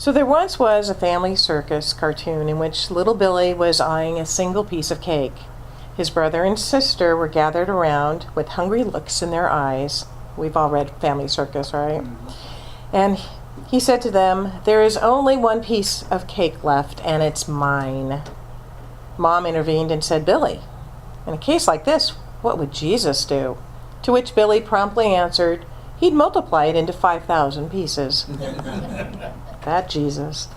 So there once was a family circus cartoon in which little Billy was eyeing a single piece of cake. His brother and sister were gathered around with hungry looks in their eyes. We've all read Family Circus, right? And he said to them, "There is only one piece of cake left, and it's mine." Mom intervened and said, "Billy, in a case like this, what would Jesus do?" To which Billy promptly answered, he'd multiply it into 5,000 pieces. That Jesus.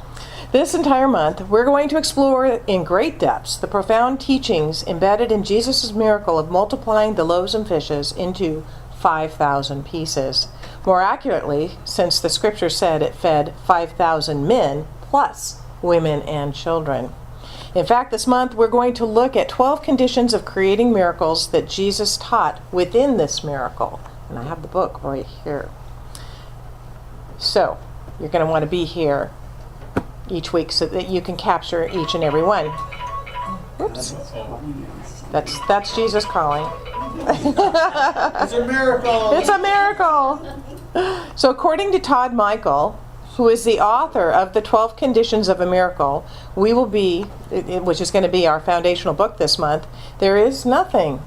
This entire month, we're going to explore in great depths the profound teachings embedded in Jesus' miracle of multiplying the loaves and fishes into 5,000 pieces. More accurately, since the scripture said it fed 5,000 men plus women and children. In fact, this month we're going to look at 12 conditions of creating miracles that Jesus taught within this miracle. And I have the book right here. So, you're going to want to be here each week so that you can capture each and every one. Oops. That's Jesus calling. It's a miracle. It's a miracle. So according to Todd Michael, who is the author of the 12 Conditions of a Miracle, which is going to be our foundational book this month, there's nothing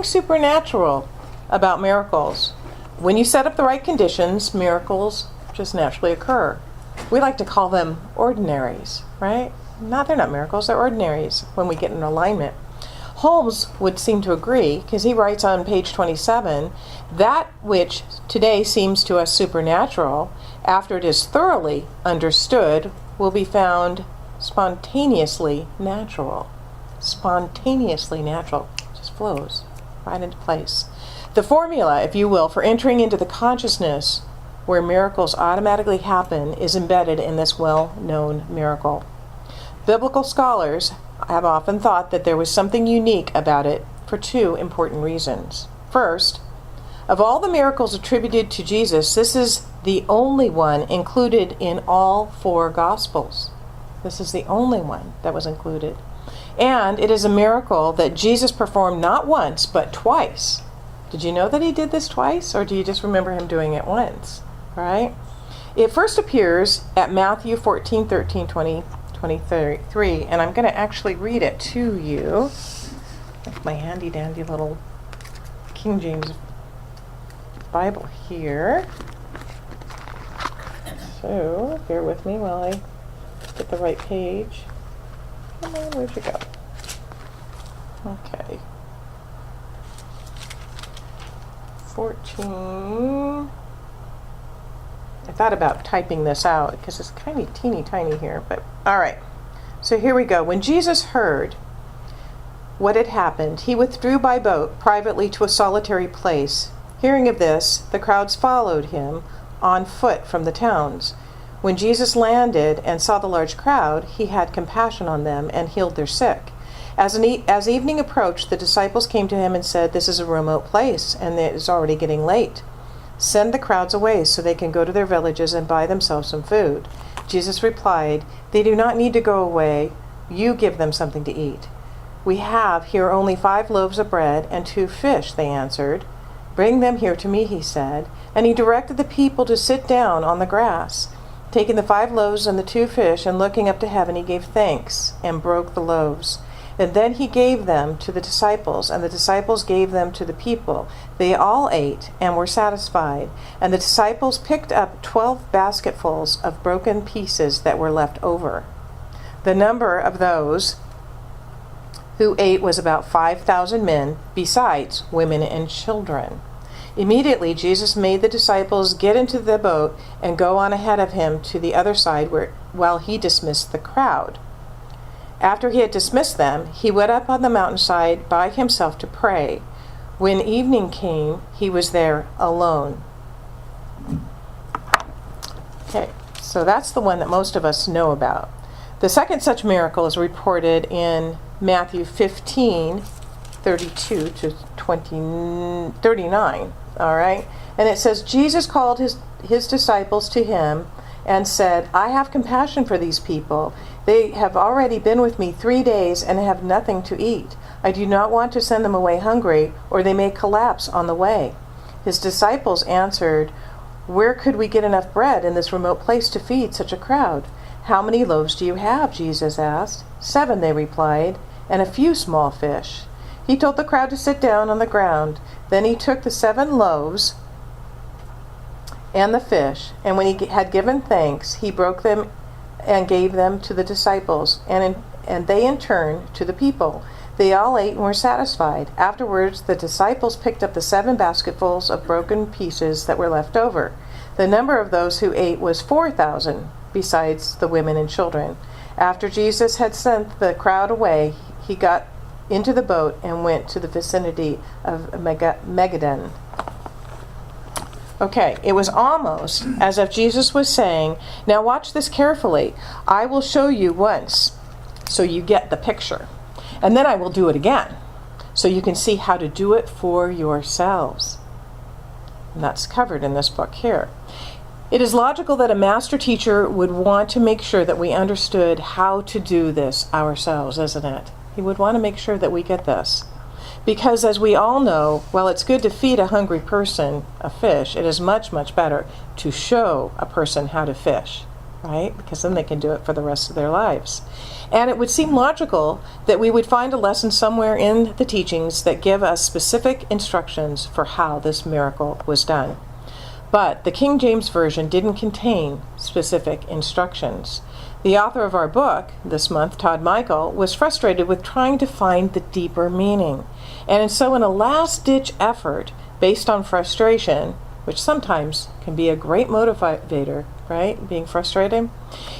supernatural about miracles. When you set up the right conditions, miracles just naturally occur. We like to call them ordinaries, right? They're not miracles, they're ordinaries when we get in alignment. Holmes would seem to agree, because he writes on page 27, that which today seems to us supernatural, after it is thoroughly understood, will be found spontaneously natural. Spontaneously natural. It just flows right into place. The formula, if you will, for entering into the consciousness where miracles automatically happen is embedded in this well-known miracle. Biblical scholars have often thought that there was something unique about it for two important reasons. First, of all the miracles attributed to Jesus, this is the only one included in all four Gospels. This is the only one that was included. And it is a miracle that Jesus performed not once, but twice. Did you know that he did this twice, or do you just remember him doing it once? Right? It first appears at Matthew 14, 13, 20, 23, and I'm going to actually read it to you with my handy-dandy little King James Bible here. So, bear with me while I get the right page. Come on, where'd you go? Okay. 14. I thought about typing this out because it's kind of teeny tiny here, but all right. So here we go. When Jesus heard what had happened, he withdrew by boat privately to a solitary place. Hearing of this, the crowds followed him on foot from the towns. When Jesus landed and saw the large crowd, he had compassion on them and healed their sick. As evening approached, the disciples came to him and said, "This is a remote place, and it is already getting late. Send the crowds away so they can go to their villages and buy themselves some food." Jesus replied, "They do not need to go away. You give them something to eat." "We have here only 5 loaves of bread and 2 fish," they answered. "Bring them here to me," he said. And he directed the people to sit down on the grass. Taking the 5 loaves and the 2 fish, and looking up to heaven, he gave thanks and broke the loaves. And then he gave them to the disciples, and the disciples gave them to the people. They all ate and were satisfied. And the disciples picked up 12 basketfuls of broken pieces that were left over. The number of those who ate was about 5,000 men, besides women and children. Immediately Jesus made the disciples get into the boat and go on ahead of him to the other side while he dismissed the crowd. After he had dismissed them, he went up on the mountainside by himself to pray. When evening came, he was there alone. Okay, so that's the one that most of us know about. The second such miracle is reported in Matthew 15, 32 to 39. All right? And it says, Jesus called his disciples to him and said, "I have compassion for these people. They have already been with me 3 days and have nothing to eat. I do not want to send them away hungry, or they may collapse on the way." His disciples answered, "Where could we get enough bread in this remote place to feed such a crowd?" "How many loaves do you have?" Jesus asked. "7," they replied, "and a few small fish." He told the crowd to sit down on the ground. Then he took the 7 loaves and the fish, and when he had given thanks, he broke them and gave them to the disciples, and they in turn to the people. They all ate and were satisfied. Afterwards, the disciples picked up the 7 basketfuls of broken pieces that were left over. The number of those who ate was 4,000, besides the women and children. After Jesus had sent the crowd away, he got into the boat and went to the vicinity of Magadan. Okay, it was almost as if Jesus was saying, "Now watch this carefully. I will show you once so you get the picture. And then I will do it again so you can see how to do it for yourselves." And that's covered in this book here. It is logical that a master teacher would want to make sure that we understood how to do this ourselves, isn't it? He would want to make sure that we get this. Because as we all know, while it's good to feed a hungry person a fish, it is much, much better to show a person how to fish, right? Because then they can do it for the rest of their lives. And it would seem logical that we would find a lesson somewhere in the teachings that give us specific instructions for how this miracle was done. But the King James Version didn't contain specific instructions. The author of our book this month, Todd Michael, was frustrated with trying to find the deeper meaning. And so in a last-ditch effort based on frustration, which sometimes can be a great motivator, right? Being frustrated,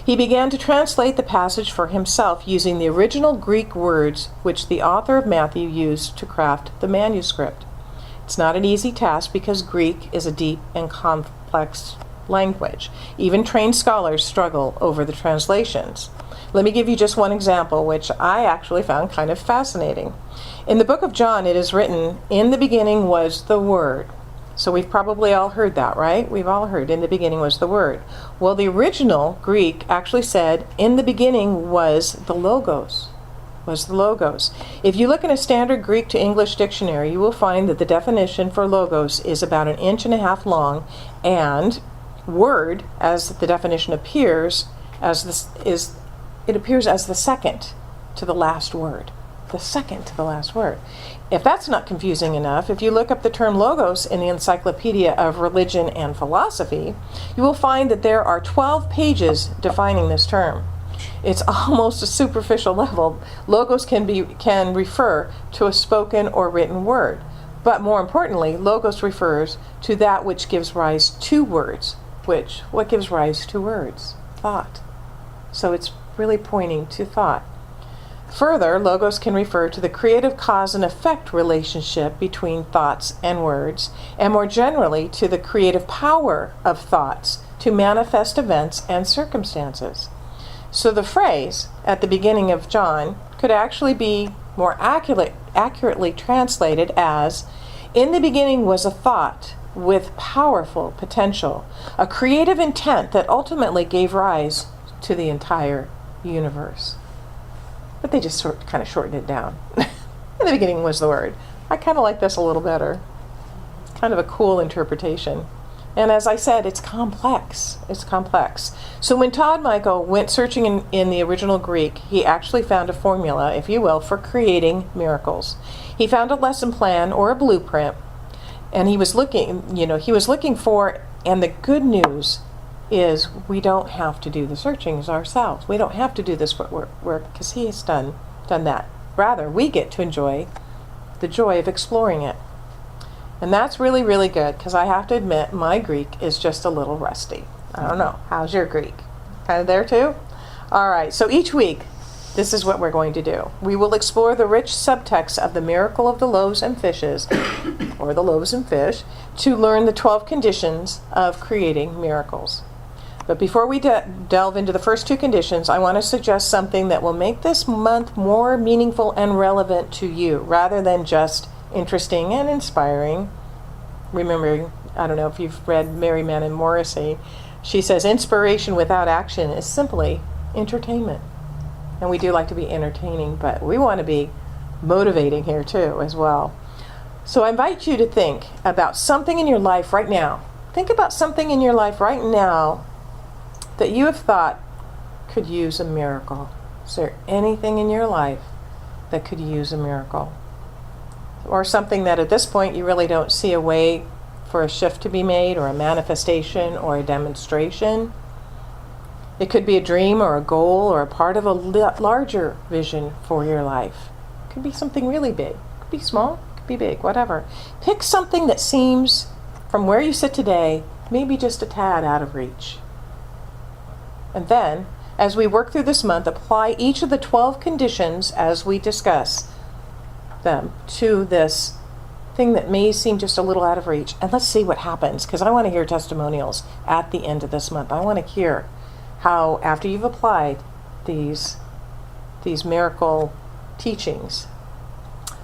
he began to translate the passage for himself using the original Greek words which the author of Matthew used to craft the manuscript. It's not an easy task because Greek is a deep and complex language. Even trained scholars struggle over the translations. Let me give you just one example, which I actually found kind of fascinating. In the book of John, it is written, "In the beginning was the Word." So we've probably all heard that, right? We've all heard, "In the beginning was the Word." Well, the original Greek actually said, "In the beginning was the Logos." Was the Logos. If you look in a standard Greek to English dictionary, you will find that the definition for Logos is about 1.5 inches long, and word, as the definition appears, it appears as the second to the last word. The second to the last word. If that's not confusing enough, if you look up the term logos in the Encyclopedia of Religion and Philosophy, you will find that there are 12 pages defining this term. It's almost a superficial level. Logos can refer to a spoken or written word. But more importantly, logos refers to that which gives rise to words. What gives rise to words? Thought. So it's really pointing to thought. Further, logos can refer to the creative cause and effect relationship between thoughts and words, and more generally to the creative power of thoughts to manifest events and circumstances. So the phrase at the beginning of John could actually be more accurately translated as, "In the beginning was a thought with powerful potential, a creative intent that ultimately gave rise to the entire universe." But they just kind of shortened it down. In the beginning was the Word. I kind of like this a little better. Kind of a cool interpretation. And as I said, it's complex. It's complex. So when Todd Michael went searching in the original Greek, he actually found a formula, if you will, for creating miracles. He found a lesson plan or a blueprint, and he was looking for, and the good news is we don't have to do the searchings ourselves. We don't have to do this work because he has done that. Rather, we get to enjoy the joy of exploring it. And that's really, really good because I have to admit my Greek is just a little rusty. I don't know. How's your Greek? Kind of there too? All right. So each week, this is what we're going to do. We will explore the rich subtext of the miracle of the loaves and fishes, or the loaves and fish, to learn the 12 conditions of creating miracles. But before we delve into the first 2 conditions, I want to suggest something that will make this month more meaningful and relevant to you, rather than just interesting and inspiring. Remembering, I don't know if you've read Mary Mann Morrissey, she says inspiration without action is simply entertainment. And we do like to be entertaining, but we want to be motivating here too as well. So I invite you to think about something in your life right now. think about something in your life right now that you have thought could use a miracle. Is there anything in your life that could use a miracle? Or something that at this point you really don't see a way for a shift to be made, or a manifestation, or a demonstration? It could be a dream or a goal or a part of a larger vision for your life. It could be something really big. It could be small, it could be big, whatever. Pick something that seems, from where you sit today, maybe just a tad out of reach. And then, as we work through this month, apply each of the 12 conditions as we discuss them to this thing that may seem just a little out of reach. And let's see what happens, because I want to hear testimonials at the end of this month. I want to hear how, after you've applied these miracle teachings.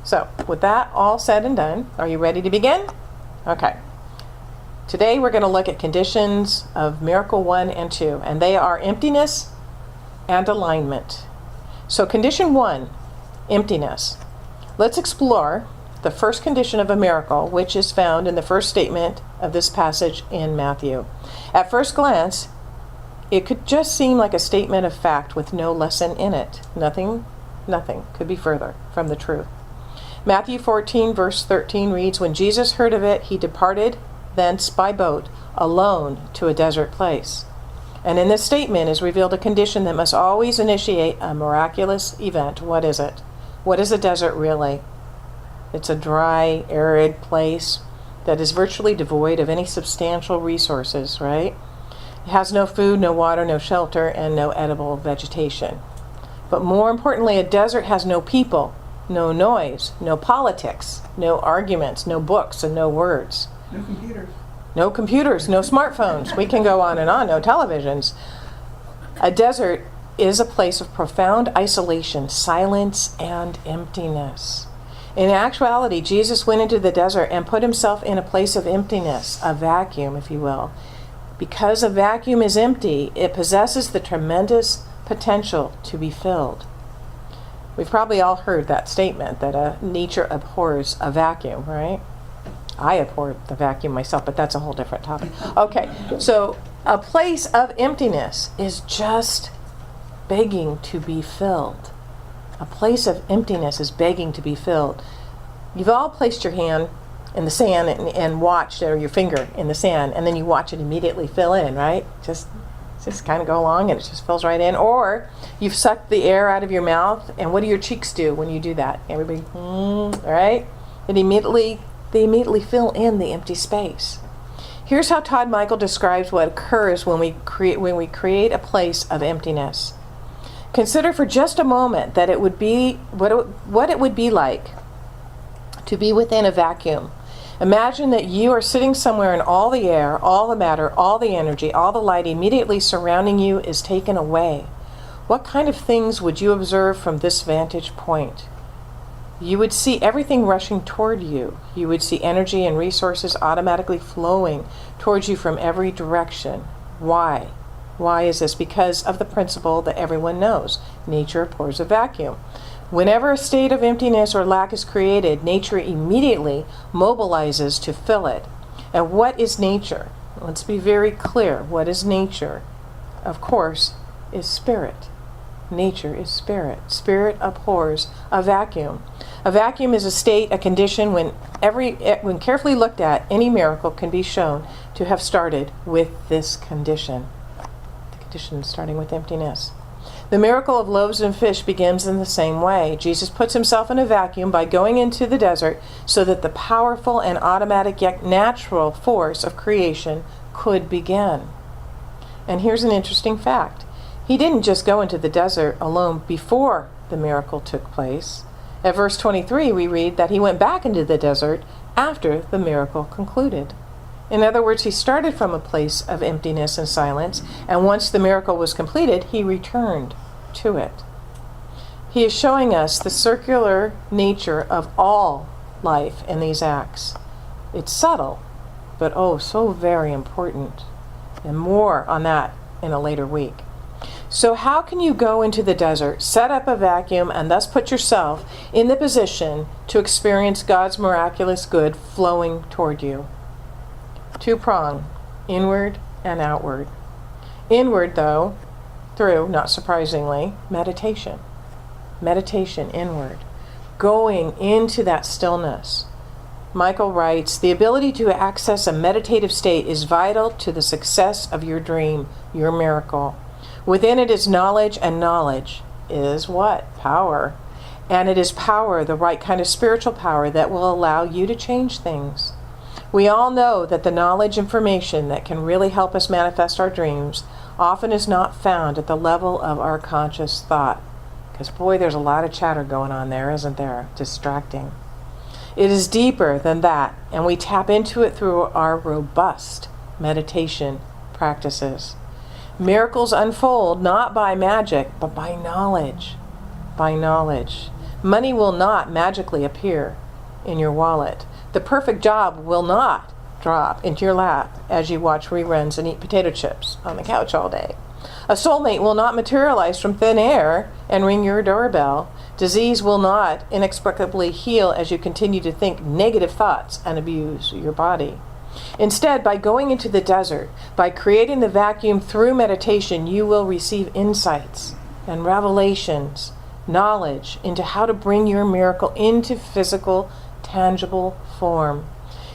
So, with that all said and done, are you ready to begin? Okay. Today we're going to look at conditions of miracle 1 and 2, and they are emptiness and alignment. So condition 1, emptiness. Let's explore the first condition of a miracle, which is found in the first statement of this passage in Matthew. At first glance, it could just seem like a statement of fact with no lesson in it. Nothing could be further from the truth. Matthew 14, verse 13 reads, "When Jesus heard of it, he departed thence by boat, alone to a desert place." And in this statement is revealed a condition that must always initiate a miraculous event. What is it? What is a desert really? It's a dry, arid place that is virtually devoid of any substantial resources, right? It has no food, no water, no shelter, and no edible vegetation. But more importantly, a desert has no people, no noise, no politics, no arguments, no books, and no words. No computers. No computers, no smartphones. We can go on and on, no televisions. A desert is a place of profound isolation, silence, and emptiness. In actuality, Jesus went into the desert and put himself in a place of emptiness, a vacuum, if you will. Because a vacuum is empty, it possesses the tremendous potential to be filled. We've probably all heard that statement that nature abhors a vacuum, right? I abhor the vacuum myself, but that's a whole different topic. Okay, so a place of emptiness is just begging to be filled. A place of emptiness is begging to be filled. You've all placed your hand in the sand and watched, or your finger in the sand, and then you watch it immediately fill in, right? Just kind of go along and it just fills right in. Or you've sucked the air out of your mouth, and what do your cheeks do when you do that? Everybody, right? They immediately fill in the empty space. Here's how Todd Michael describes what occurs when we create a place of emptiness. Consider for just a moment that it would be what it would be like to be within a vacuum. Imagine that you are sitting somewhere and all the air, all the matter, all the energy, all the light immediately surrounding you is taken away. What kind of things would you observe from this vantage point? You would see everything rushing toward you. You would see energy and resources automatically flowing towards you from every direction. Why? Why is this? Because of the principle that everyone knows. Nature abhors a vacuum. Whenever a state of emptiness or lack is created, nature immediately mobilizes to fill it. And what is nature? Let's be very clear. What is nature? Of course, is spirit. Nature is spirit. Spirit abhors a vacuum. A vacuum is a state, a condition when carefully looked at, any miracle can be shown to have started with this condition. The condition starting with emptiness. The miracle of loaves and fish begins in the same way. Jesus puts himself in a vacuum by going into the desert so that the powerful and automatic yet natural force of creation could begin. And here's an interesting fact. He didn't just go into the desert alone before the miracle took place. At verse 23, we read that he went back into the desert after the miracle concluded. In other words, he started from a place of emptiness and silence, and once the miracle was completed, he returned to it. He is showing us the circular nature of all life in these acts. It's subtle, but oh, so very important. And more on that in a later week. So how can you go into the desert, set up a vacuum, and thus put yourself in the position to experience God's miraculous good flowing toward you? Two-pronged. inward and outward. Inward, though, through, not surprisingly, meditation. Meditation inward. Going into that stillness. Michael writes, the ability to access a meditative state is vital to the success of your dream, your miracle. Within it is knowledge, and knowledge is what? Power. And it is power, the right kind of spiritual power that will allow you to change things. We all know that the knowledge information that can really help us manifest our dreams often is not found at the level of our conscious thought. Because boy, there's a lot of chatter going on there, isn't there? Distracting. It is deeper than that, and we tap into it through our robust meditation practices. Miracles unfold not by magic, but by knowledge. By knowledge. Money will not magically appear in your wallet. The perfect job will not drop into your lap as you watch reruns and eat potato chips on the couch all day. A soulmate will not materialize from thin air and ring your doorbell. Disease will not inexplicably heal as you continue to think negative thoughts and abuse your body. Instead, by going into the desert, by creating the vacuum through meditation, you will receive insights and revelations, knowledge into how to bring your miracle into physical, tangible form.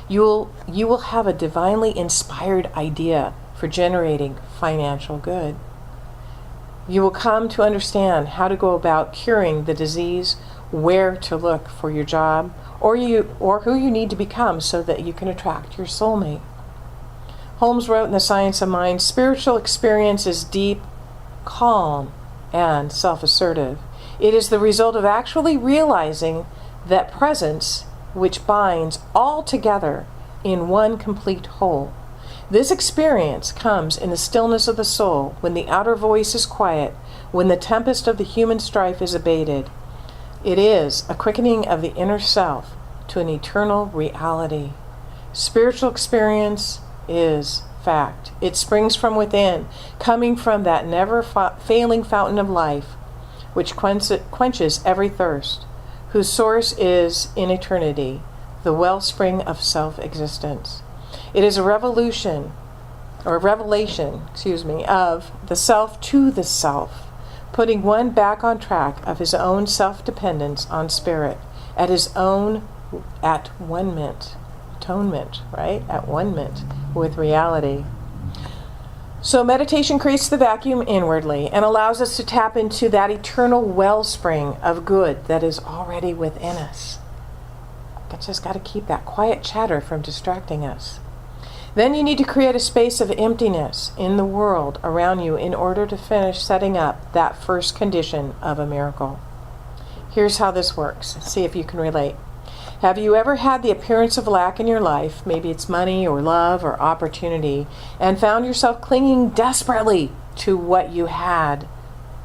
You will have a divinely inspired idea for generating financial good. You will come to understand how to go about curing the disease, where to look for your job, or who you need to become so that you can attract your soulmate. Holmes wrote in The Science of Mind, spiritual experience is deep, calm, and self-assertive. It is the result of actually realizing that presence which binds all together in one complete whole. This experience comes in the stillness of the soul, when the outer voice is quiet, when the tempest of the human strife is abated. It is a quickening of the inner self to an eternal reality. Spiritual experience is fact. It springs from within, coming from that never-failing fountain of life, which quenches every thirst, whose source is in eternity, the wellspring of self-existence. It is a revelation of the self to the self, putting one back on track of his own self-dependence on spirit, at his own atonement with reality. So meditation creates the vacuum inwardly and allows us to tap into that eternal wellspring of good that is already within us. But just got to keep that quiet chatter from distracting us. Then you need to create a space of emptiness in the world around you in order to finish setting up that first condition of a miracle. Here's how this works. See if you can relate. Have you ever had the appearance of lack in your life, maybe it's money or love or opportunity, and found yourself clinging desperately to what you had?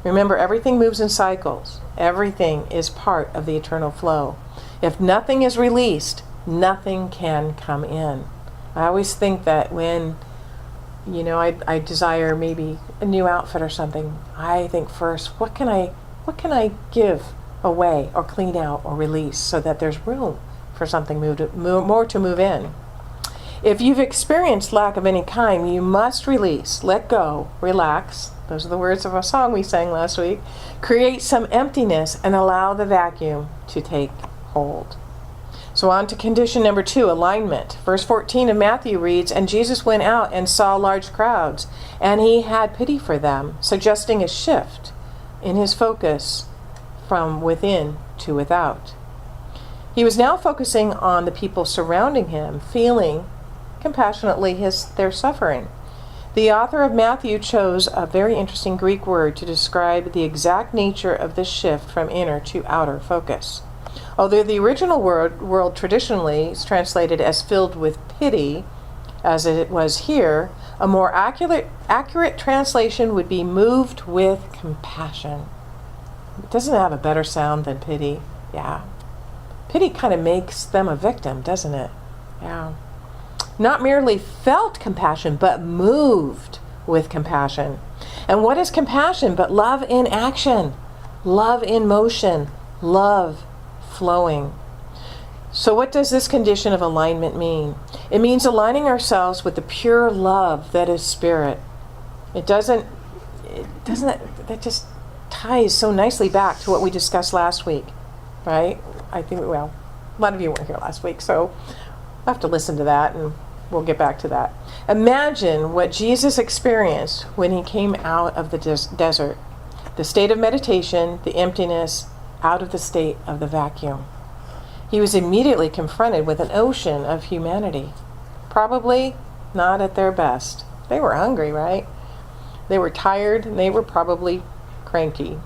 Remember, everything moves in cycles. Everything is part of the eternal flow. If nothing is released, nothing can come in. I always think that when, I desire maybe a new outfit or something, I think first, what can I give away or clean out or release so that there's room for something more to move in. If you've experienced lack of any kind, you must release, let go, relax. Those are the words of a song we sang last week. Create some emptiness and allow the vacuum to take hold. So on to condition number 2, alignment. Verse 14 of Matthew reads, and Jesus went out and saw large crowds, and he had pity for them, suggesting a shift in his focus from within to without. He was now focusing on the people surrounding him, feeling compassionately their suffering. The author of Matthew chose a very interesting Greek word to describe the exact nature of this shift from inner to outer focus. Although the original word traditionally is translated as filled with pity, as it was here, a more accurate translation would be moved with compassion. It doesn't have a better sound than pity. Yeah. Pity kind of makes them a victim, doesn't it? Yeah. Not merely felt compassion, but moved with compassion. And what is compassion but love in action, love in motion, love flowing? So what does this condition of alignment mean? It means aligning ourselves with the pure love that is spirit. It doesn't, that just ties so nicely back to what we discussed last week, right? I think, well, a lot of you weren't here last week, so I'll have to listen to that and we'll get back to that. Imagine what Jesus experienced when he came out of the desert. The state of meditation, the emptiness, out of the state of the vacuum. He was immediately confronted with an ocean of humanity. Probably not at their best. They were hungry, right? They were tired and they were probably cranky.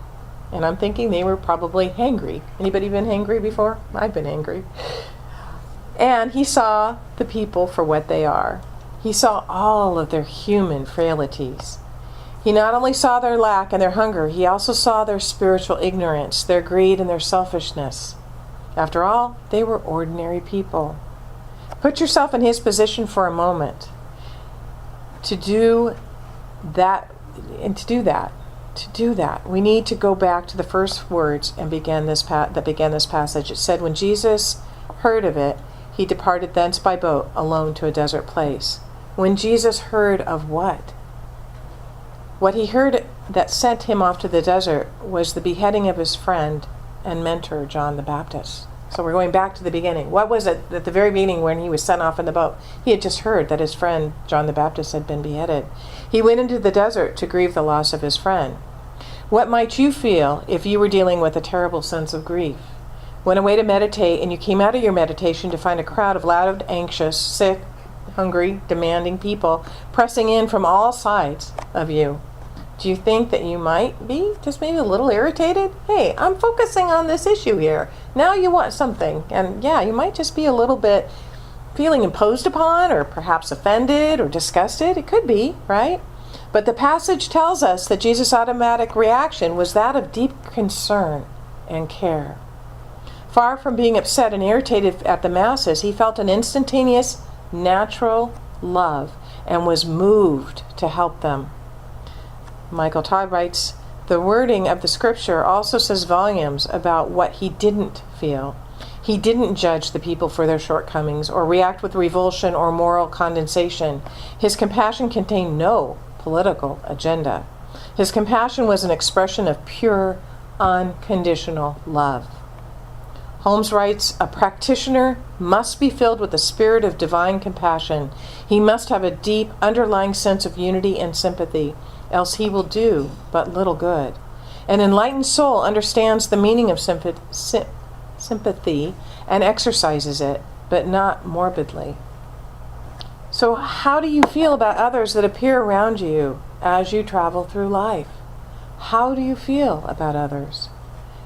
And I'm thinking they were probably hangry. Anybody been hangry before? I've been hangry. And he saw the people for what they are. He saw all of their human frailties. He not only saw their lack and their hunger, he also saw their spiritual ignorance, their greed and their selfishness. After all, they were ordinary people. Put yourself in his position for a moment. To do that, we need to go back to the first words and that began this passage. It said, when Jesus heard of it, he departed thence by boat alone to a desert place. When Jesus heard of what? What he heard that sent him off to the desert was the beheading of his friend and mentor, John the Baptist. So we're going back to the beginning. What was it at the very beginning when he was sent off in the boat? He had just heard that his friend, John the Baptist, had been beheaded. He went into the desert to grieve the loss of his friend. What might you feel if you were dealing with a terrible sense of grief? Went away to meditate, and you came out of your meditation to find a crowd of loud, anxious, sick, hungry, demanding people pressing in from all sides of you. Do you think that you might be just maybe a little irritated? Hey, I'm focusing on this issue here. Now you want something. And yeah, you might just be a little bit feeling imposed upon or perhaps offended or disgusted. It could be, right? But the passage tells us that Jesus' automatic reaction was that of deep concern and care. Far from being upset and irritated at the masses, he felt an instantaneous, natural love and was moved to help them. Michael Todd writes, the wording of the scripture also says volumes about what he didn't feel. He didn't judge the people for their shortcomings or react with revulsion or moral condensation. His compassion contained no political agenda. His compassion was an expression of pure, unconditional love. Holmes writes, a practitioner must be filled with the spirit of divine compassion. He must have a deep, underlying sense of unity and sympathy, else he will do but little good. An enlightened soul understands the meaning of sympathy and exercises it, but not morbidly. So how do you feel about others that appear around you as you travel through life? How do you feel about others?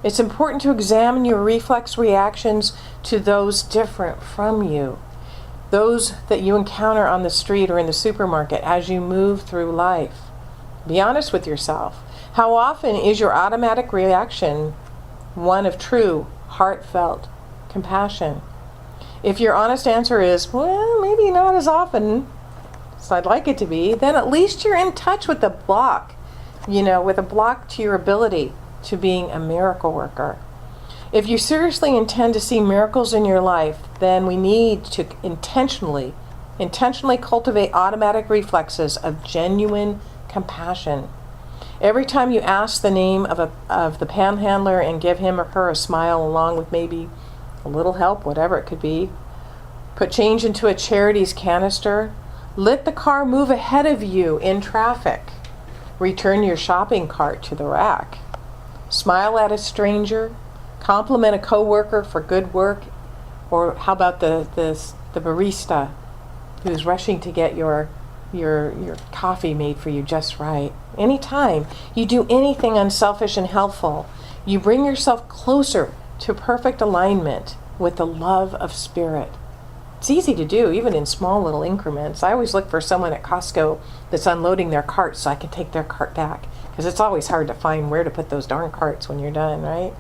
It's important to examine your reflex reactions to those different from you, those that you encounter on the street or in the supermarket as you move through life. Be honest with yourself. How often is your automatic reaction one of true, heartfelt compassion? If your honest answer is, well, maybe not as often as I'd like it to be, then at least you're in touch with the block, with a block to your ability to being a miracle worker. If you seriously intend to see miracles in your life, then we need to intentionally cultivate automatic reflexes of genuine compassion. Every time you ask the name of the panhandler and give him or her a smile along with maybe a little help, whatever it could be, put change into a charity's canister, let the car move ahead of you in traffic, return your shopping cart to the rack, smile at a stranger, compliment a coworker for good work, or how about the barista who's rushing to get your coffee made for you just right. Anytime you do anything unselfish and helpful, you bring yourself closer to perfect alignment with the love of spirit. It's easy to do, even in small little increments. I always look for someone at Costco that's unloading their cart so I can take their cart back, because it's always hard to find where to put those darn carts when you're done, right?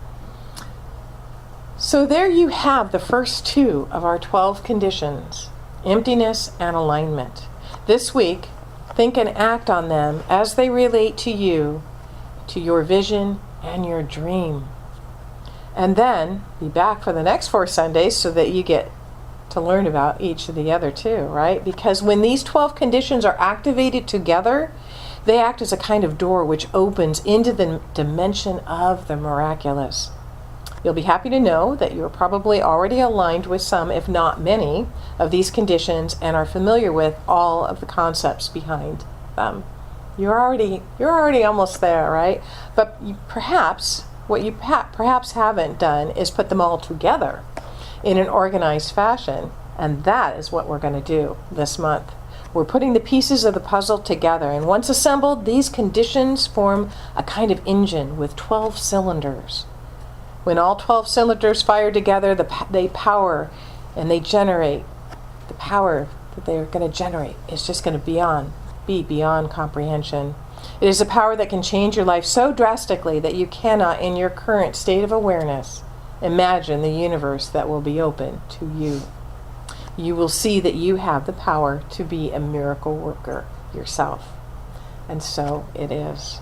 So there you have the first two of our 12 conditions, emptiness and alignment. This week, think and act on them as they relate to you, to your vision and your dream. And then be back for the next 4 Sundays so that you get to learn about each of the other two, right? Because when these 12 conditions are activated together, they act as a kind of door which opens into the dimension of the miraculous. You'll be happy to know that you're probably already aligned with some, if not many, of these conditions and are familiar with all of the concepts behind them. You're already almost there, right? But what you perhaps haven't done is put them all together in an organized fashion, and that is what we're going to do this month. We're putting the pieces of the puzzle together, and once assembled, these conditions form a kind of engine with 12 cylinders. When all 12 cylinders fire together, they power and they generate. The power that they're going to generate is just going to be beyond comprehension. It is a power that can change your life so drastically that you cannot, in your current state of awareness, imagine the universe that will be open to you. You will see that you have the power to be a miracle worker yourself. And so it is.